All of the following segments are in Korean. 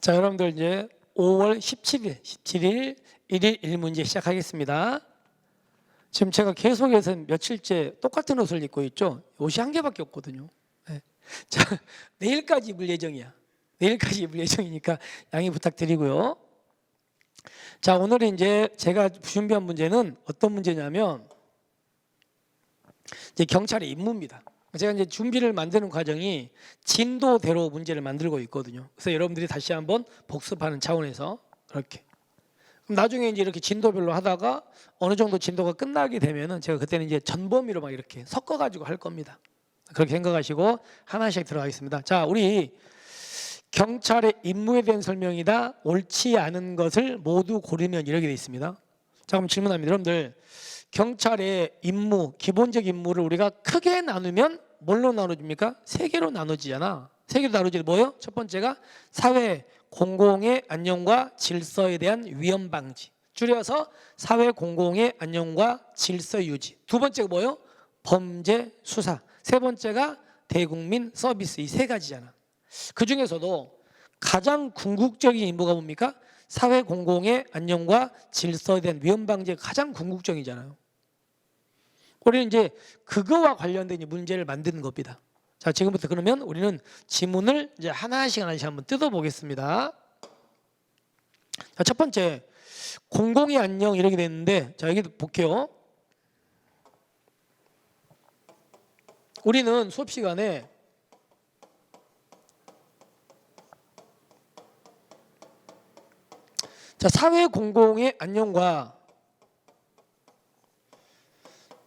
자, 여러분들 이제 5월 17일 1일 1문제 시작하겠습니다. 지금 제가 계속해서 며칠째 똑같은 옷을 입고 있죠. 옷이 한 개밖에 없거든요. 네. 자, 내일까지 입을 예정이야. 내일까지 입을 예정이니까 양해 부탁드리고요. 자, 오늘은 이제 제가 준비한 문제는 어떤 문제냐면 이제 경찰의 임무입니다. 제가 이제 준비를 만드는 과정이 진도대로 문제를 만들고 있거든요. 그래서 여러분들이 다시 한번 복습하는 차원에서 그렇게. 그럼 나중에 이제 이렇게 진도별로 하다가 어느 정도 진도가 끝나게 되면은 제가 그때는 이제 전범위로 막 이렇게 섞어가지고 할 겁니다. 그렇게 생각하시고 하나씩 들어가겠습니다. 자, 우리 경찰의 임무에 대한 설명이다. 옳지 않은 것을 모두 고르면 이렇게 돼 있습니다. 자, 그럼 질문합니다. 여러분들. 경찰의 임무, 기본적 임무를 우리가 크게 나누면 뭘로 나눠줍니까? 세 개로 나눠지잖아. 세 개로 나누지 뭐예요? 첫 번째가 사회 공공의 안녕과 질서에 대한 위험 방지. 줄여서 사회 공공의 안녕과 질서 유지. 두 번째가 뭐예요? 범죄 수사. 세 번째가 대국민 서비스. 이 세 가지잖아. 그 중에서도 가장 궁극적인 임무가 뭡니까? 사회 공공의 안녕과 질서에 대한 위험 방지가 가장 궁극적이잖아요. 우리는 이제 그거와 관련된 문제를 만드는 겁니다. 자, 지금부터 그러면 우리는 지문을 이제 하나씩 한번 뜯어보겠습니다. 자, 첫 번째 공공의 안녕 이렇게 됐는데, 자 여기 볼게요. 우리는 수업 시간에 자, 사회 공공의 안녕과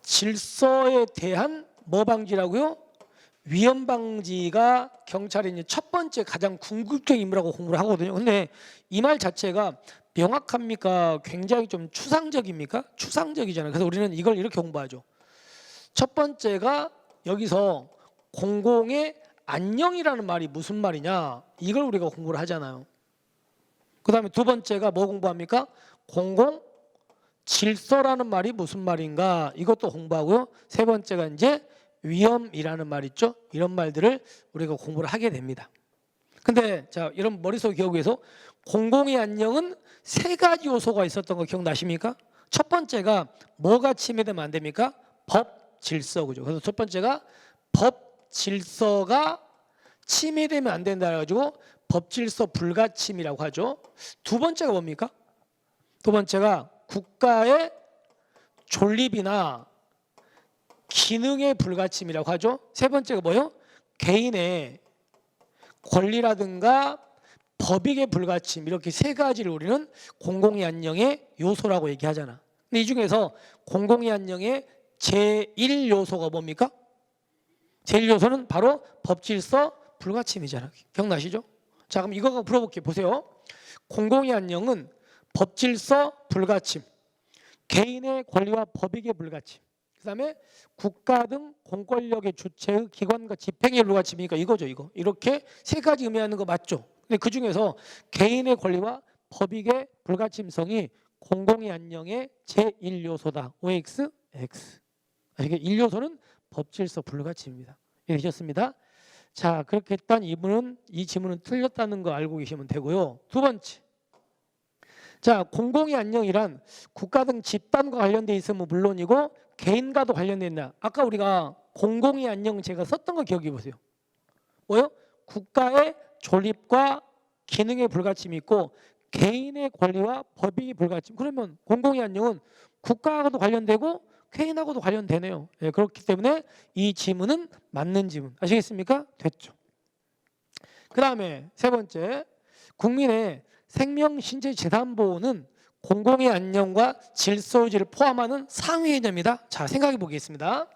질서에 대한 뭐 방지라고요? 위험 방지가 경찰의 이제 첫 번째 가장 궁극적인 임무라고 공부를 하거든요. 근데 이 말 자체가 명확합니까? 굉장히 좀 추상적입니까? 추상적이잖아요. 그래서 우리는 이걸 이렇게 공부하죠. 첫 번째가 여기서 공공의 안녕이라는 말이 무슨 말이냐? 이걸 우리가 공부를 하잖아요. 그 다음에 두 번째가 뭐 공부합니까? 공공 질서라는 말이 무슨 말인가? 이것도 공부하고요. 세 번째가 이제 위험이라는 말 있죠. 이런 말들을 우리가 공부를 하게 됩니다. 근데 자, 여러분 머릿속 기억을 위해서 공공의 안녕은 세 가지 요소가 있었던 거 기억나십니까? 첫 번째가 뭐가 침해되면 안 됩니까? 법, 질서. 그죠? 그래서 첫 번째가 법, 질서가 침해되면 안 된다 해가지고 법, 질서 불가침이라고 하죠. 두 번째가 뭡니까? 두 번째가 국가의 존립이나 기능의 불가침이라고 하죠. 세 번째가 뭐예요? 개인의 권리라든가 법익의 불가침. 이렇게 세 가지를 우리는 공공의 안녕의 요소라고 얘기하잖아. 근데 이 중에서 공공의 안녕의 제1요소가 뭡니까? 제1요소는 바로 법질서 불가침이잖아. 기억나시죠? 자, 그럼 이거 물어볼게요. 보세요. 공공의 안녕은 법질서 불가침, 개인의 권리와 법익의 불가침, 그 다음에 국가 등 공권력의 주체의 기관과 집행의 불가침이니까 이거죠. 이거 이렇게 세 가지 의미하는 거 맞죠? 근데 그 중에서 개인의 권리와 법익의 불가침성이 공공의 안녕의 제1요소다. OX, X. 이게 1요소는 법질서 불가침입니다. 되셨습니다. 자, 그렇게 했던 이 지문은 틀렸다는 거 알고 계시면 되고요. 두 번째. 자, 공공의 안녕이란 국가 등 집단과 관련돼 있으면 물론이고 개인과도 관련돼 있나? 아까 우리가 공공의 안녕 제가 썼던 거 기억해 보세요. 뭐요? 국가의 존립과 기능의 불가침이 있고 개인의 권리와 법익의 불가침. 그러면 공공의 안녕은 국가하고도 관련되고 개인하고도 관련되네요. 네, 그렇기 때문에 이 지문은 맞는 지문. 아시겠습니까? 됐죠. 그 다음에 세 번째, 국민의 생명, 신체, 재산 보호는 공공의 안녕과 질서 유지를 포함하는 상위 개념이다. 자, 생각해 보겠습니다.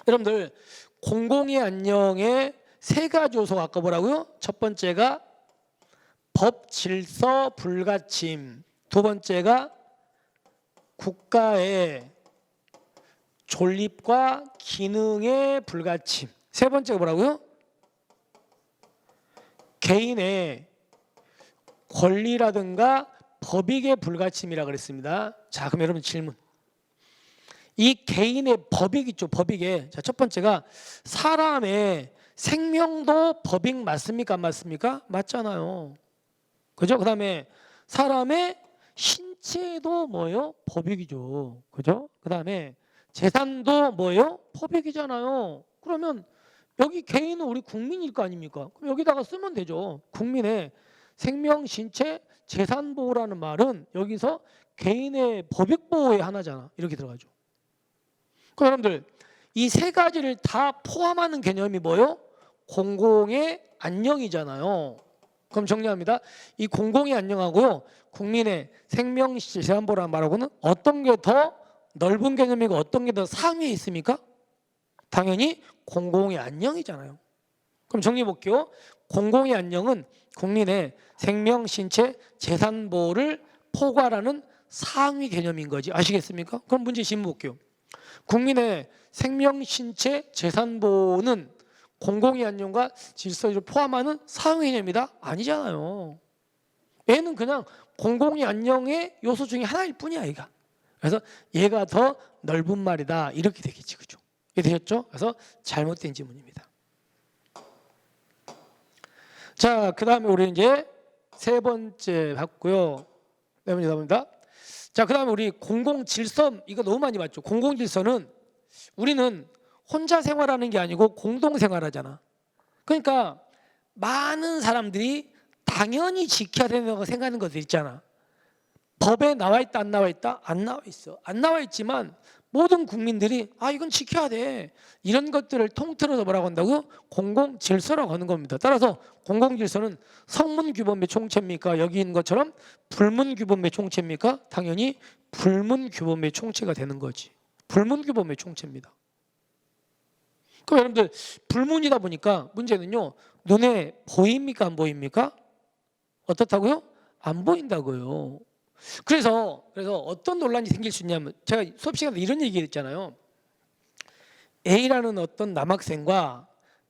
여러분들 공공의 안녕의 세 가지 요소가 아까 뭐라고요? 첫 번째가 법, 질서, 불가침. 두 번째가 국가의 존립과 기능의 불가침. 세 번째가 뭐라고요? 개인의 권리라든가 법익의 불가침이라고 그랬습니다. 자, 그럼 여러분 질문. 이 개인의 법익 있죠. 법익에. 자, 첫 번째가 사람의 생명도 법익 맞습니까? 안 맞습니까? 맞잖아요. 그죠? 그다음에 사람의 신체도 뭐예요? 법익이죠. 그죠? 그다음에 재산도 뭐예요? 법익이잖아요. 그러면 여기 개인은 우리 국민일 거 아닙니까? 그럼 여기다가 쓰면 되죠. 국민의 생명, 신체, 재산 보호라는 말은 여기서 개인의 법익 보호의 하나잖아. 이렇게 들어가죠. 그럼 여러분들 이 세 가지를 다 포함하는 개념이 뭐예요? 공공의 안녕이잖아요. 그럼 정리합니다. 이 공공의 안녕하고요, 국민의 생명, 신체, 재산 보호라는 말하고는 어떤 게 더 넓은 개념이고 어떤 게 더 상위에 있습니까? 당연히 공공의 안녕이잖아요. 그럼 정리해 볼게요. 공공의 안녕은 국민의 생명, 신체, 재산 보호를 포괄하는 상위 개념인 거지. 아시겠습니까? 그럼 문제 질문 볼게요. 국민의 생명, 신체, 재산 보호는 공공의 안녕과 질서를 포함하는 상위 개념이다? 아니잖아요. 얘는 그냥 공공의 안녕의 요소 중에 하나일 뿐이야, 얘가. 그래서 얘가 더 넓은 말이다. 이렇게 되겠지, 그죠? 이게 되셨죠? 그래서 잘못된 지문입니다. 자, 그 다음에 우리 이제 세 번째 봤고요. 네 번째 답입니다. 자, 그 다음에 우리 공공질서, 이거 너무 많이 봤죠. 공공질서는 우리는 혼자 생활하는 게 아니고 공동생활하잖아. 그러니까 많은 사람들이 당연히 지켜야 된다고 생각하는 것들 있잖아. 법에 나와 있다, 안 나와 있다? 안 나와 있어. 안 나와 있지만 모든 국민들이 이건 지켜야 돼. 이런 것들을 통틀어서 뭐라고 한다고요? 공공질서라고 하는 겁니다. 따라서 공공질서는 성문규범의 총체입니까? 여기 있는 것처럼 불문규범의 총체입니까? 당연히 불문규범의 총체가 되는 거지. 불문규범의 총체입니다. 그럼 여러분들 불문이다 보니까 문제는요, 눈에 보입니까? 안 보입니까? 어떻다고요? 안 보인다고요. 그래서 어떤 논란이 생길 수 있냐면, 제가 수업 시간에 이런 얘기 했잖아요. A라는 어떤 남학생과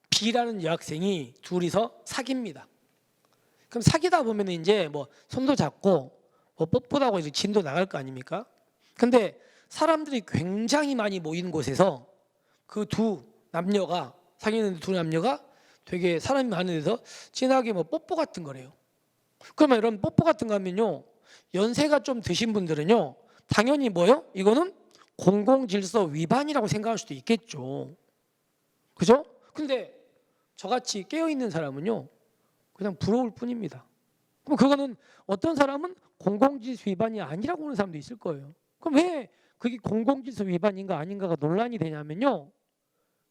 B라는 여학생이 둘이서 사깁니다. 그럼 사귀다 보면 이제 뭐 손도 잡고 뭐 뽀뽀도 하고 이제 진도 나갈 거 아닙니까? 근데 사람들이 굉장히 많이 모이는 곳에서 그 두 남녀가, 사귀는 두 남녀가 되게 사람이 많은 데서 진하게 뭐 뽀뽀 같은 거래요. 그러면 이런 뽀뽀 같은 거 하면요, 연세가 좀 드신 분들은요, 당연히 뭐요? 이거는 공공질서 위반이라고 생각할 수도 있겠죠. 그죠? 근데 저같이 깨어있는 사람은요, 그냥 부러울 뿐입니다. 그럼 그거는 어떤 사람은 공공질서 위반이 아니라고 하는 사람도 있을 거예요. 그럼 왜 그게 공공질서 위반인가 아닌가가 논란이 되냐면요,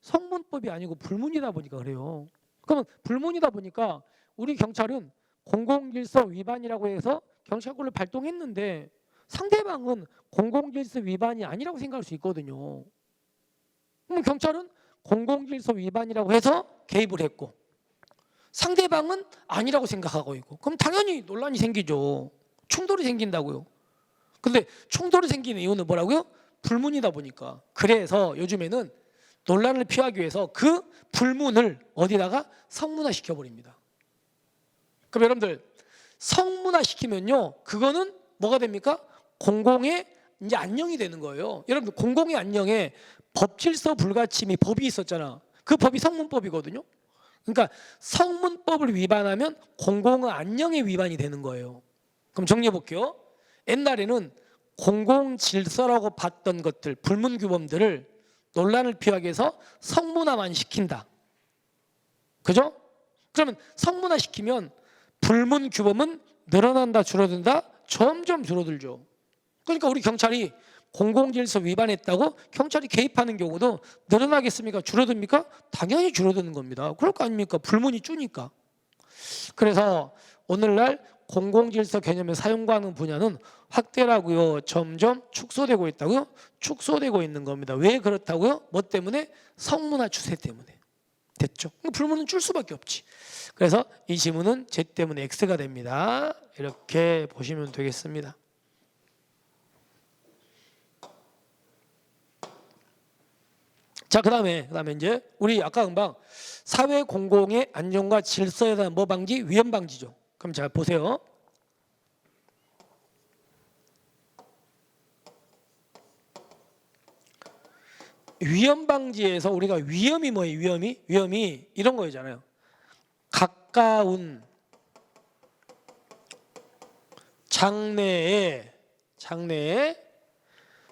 성문법이 아니고 불문이다 보니까 그래요. 그러면 불문이다 보니까 우리 경찰은 공공질서 위반이라고 해서 경찰권을 발동했는데 상대방은 공공질서 위반이 아니라고 생각할 수 있거든요. 그럼 경찰은 공공질서 위반이라고 해서 개입을 했고 상대방은 아니라고 생각하고 있고, 그럼 당연히 논란이 생기죠. 충돌이 생긴다고요. 근데 충돌이 생기는 이유는 뭐라고요? 불문이다 보니까. 그래서 요즘에는 논란을 피하기 위해서 그 불문을 어디다가 성문화 시켜버립니다. 그럼 여러분들 성문화 시키면요, 그거는 뭐가 됩니까? 공공의 이제 안녕이 되는 거예요. 여러분들 공공의 안녕에 법질서 불가침이 법이 있었잖아. 그 법이 성문법이거든요. 그러니까 성문법을 위반하면 공공의 안녕의 위반이 되는 거예요. 그럼 정리해 볼게요. 옛날에는 공공질서라고 봤던 것들, 불문규범들을 논란을 피하기 위해서 성문화만 시킨다. 그죠? 그러면 성문화 시키면 불문규범은 늘어난다, 줄어든다? 점점 줄어들죠. 그러니까 우리 경찰이 공공질서 위반했다고 경찰이 개입하는 경우도 늘어나겠습니까? 줄어듭니까? 당연히 줄어드는 겁니다. 그럴 거 아닙니까? 불문이 주니까. 그래서 오늘날 공공질서 개념의 사용하는 분야는 확대라고요, 점점 축소되고 있다고요? 축소되고 있는 겁니다. 왜 그렇다고요? 뭐 때문에? 성문화 추세 때문에. 됐죠? 불문은 줄 수밖에 없지. 그래서 이 지문은 Z 때문에 X가 됩니다. 이렇게 보시면 되겠습니다. 자, 그다음에 이제 우리 아까 금방 사회 공공의 안정과 질서에 대한 뭐 방지? 위험 방지죠. 그럼 잘 보세요. 위험 방지에서 우리가 위험이 뭐예요? 위험이 이런 거잖아요. 가까운 장래에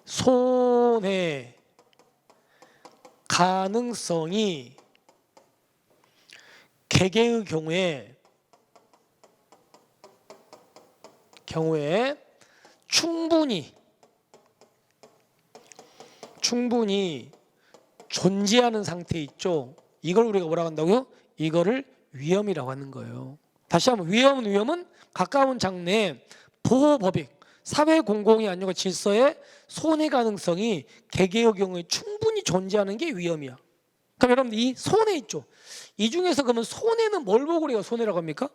손해 가능성이 개개의 경우에 충분히 존재하는 상태 있죠. 이걸 우리가 뭐라고 한다고요? 이거를 위험이라고 하는 거예요. 다시 한번 위험은 가까운 장래에 보호법익, 사회 공공의 안녕과 질서에 손해 가능성이 개개의 경우에 충분히 존재하는 게 위험이야. 그럼 여러분들 이 손해 있죠. 이 중에서 그러면 손해는 뭘 보고 우리가 손해라고 합니까?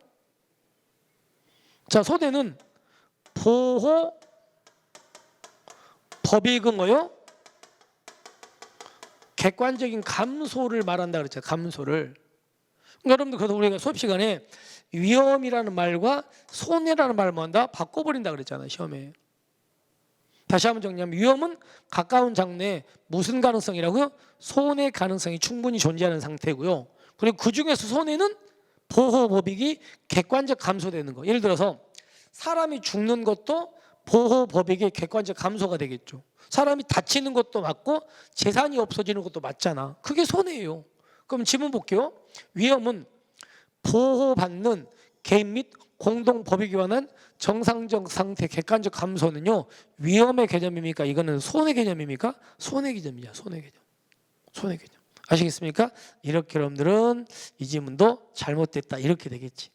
자, 손해는 보호 법익은 뭐요? 객관적인 감소를 말한다 그랬죠. 감소를. 여러분들 그래서 우리가 수업 시간에 위험이라는 말과 손해라는 말을 뭐한다? 바꿔버린다 그랬잖아요. 시험에. 다시 한번 정리하면 위험은 가까운 장래에 무슨 가능성이라고요? 손해 가능성이 충분히 존재하는 상태고요. 그리고 그 중에서 손해는 보호법익이 객관적 감소되는 거. 예를 들어서 사람이 죽는 것도 보호법익의 객관적 감소가 되겠죠. 사람이 다치는 것도 맞고 재산이 없어지는 것도 맞잖아. 그게 손해예요. 그럼 지문 볼게요. 위험은 보호받는 개인 및 공동법익에 관한 정상적 상태 객관적 감소는요. 위험의 개념입니까? 이거는 손해 개념입니까? 손해 개념이야. 손해 개념. 아시겠습니까? 이렇게 여러분들은 이 지문도 잘못됐다. 이렇게 되겠지.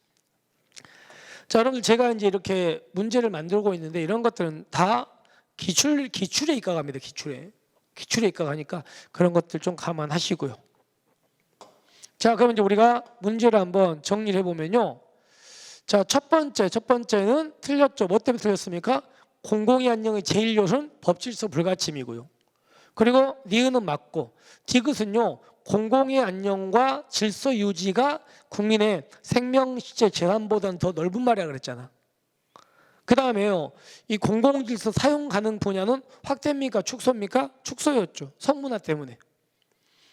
자, 여러분들 제가 이제 이렇게 문제를 만들고 있는데 이런 것들은 다 기출에 입각합니다. 기출에 입각하니까 그런 것들 좀 감안하시고요. 자, 그럼 이제 우리가 문제를 한번 정리를 해보면요. 자, 첫 번째는 틀렸죠. 뭐 때문에 틀렸습니까? 공공의 안녕의 제일 요소는 법질서 불가침이고요. 그리고 니은은 맞고 디귿은요. 공공의 안녕과 질서 유지가 국민의 생명, 시체, 재산보다는 더 넓은 말이라 그랬잖아. 그 다음에요. 이 공공질서 사용 가능 분야는 확대입니까? 축소입니까? 축소였죠. 성문화 때문에.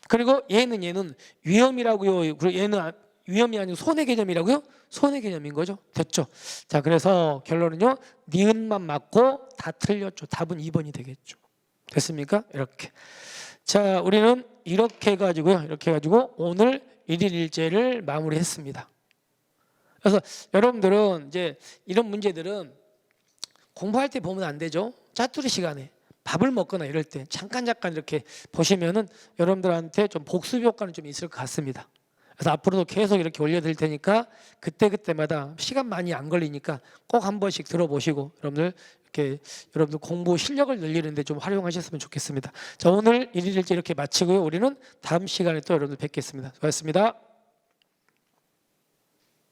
그리고 얘는 위험이라고요. 그리고 얘는 위험이 아니고 손해 개념이라고요? 손해 개념인 거죠. 됐죠? 자, 그래서 결론은요. 니은만 맞고 다 틀렸죠. 답은 2번이 되겠죠. 됐습니까? 이렇게. 자, 우리는 이렇게 해가지고 오늘 1일 1제를 마무리했습니다. 그래서 여러분들은 이제 이런 문제들은 공부할 때 보면 안 되죠. 짜투리 시간에 밥을 먹거나 이럴 때 잠깐 이렇게 보시면은 여러분들한테 좀 복습 효과는 좀 있을 것 같습니다. 그래서 앞으로도 계속 이렇게 올려드릴 테니까 그때마다 시간 많이 안 걸리니까 꼭 한 번씩 들어보시고 여러분들 공부 실력을 늘리는데 좀 활용하셨으면 좋겠습니다. 자, 오늘 1일 1제 이렇게 마치고요. 우리는 다음 시간에 또 여러분들 뵙겠습니다. 수고하셨습니다.